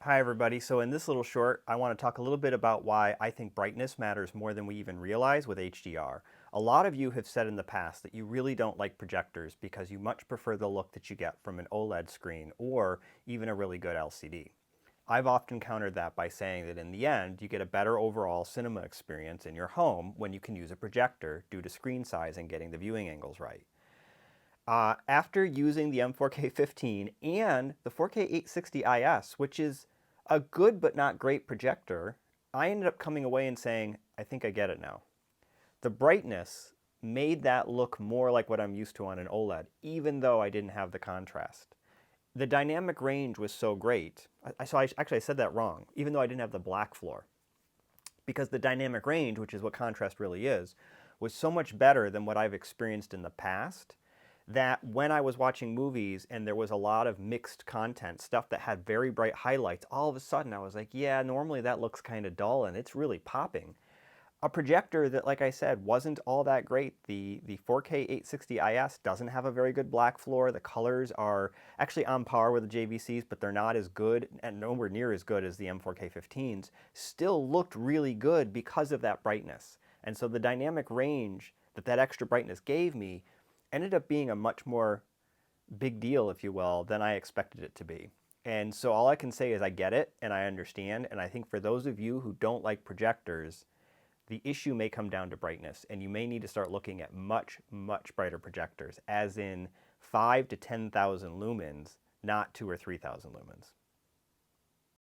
Hi everybody. So in this little short, I want to talk a little bit about why I think brightness matters more than we even realize with HDR. A lot of you have said in the past that you really don't like projectors because you much prefer the look that you get from an OLED screen or even a really good LCD. I've often countered that by saying that in the end, you get a better overall cinema experience in your home when you can use a projector due to screen size and getting the viewing angles right. After using the M4K 15 and the 4K 860 IS, which is a good but not great projector, I ended up coming away and saying, I think I get it now. The brightness made that look more like what I'm used to on an OLED, even though I didn't have the contrast. The dynamic range was so great. I said that wrong, even though I didn't have the black floor. Because the dynamic range, which is what contrast really is, was so much better than what I've experienced in the past that when I was watching movies and there was a lot of mixed content, stuff that had very bright highlights, all of a sudden I was like, yeah, normally that looks kind of dull and it's really popping. A projector that, like I said, wasn't all that great. The 4K 860 IS doesn't have a very good black floor. The colors are actually on par with the JVCs, but they're not as good and nowhere near as good as the M4K 15s. Still looked really good because of that brightness. And so the dynamic range that that extra brightness gave me ended up being a much more big deal, if you will, than I expected it to be. And so all I can say is I get it and I understand. And I think for those of you who don't like projectors, the issue may come down to brightness, and you may need to start looking at much, much brighter projectors, as in 5 to 10,000 lumens, not 2 or 3,000 lumens.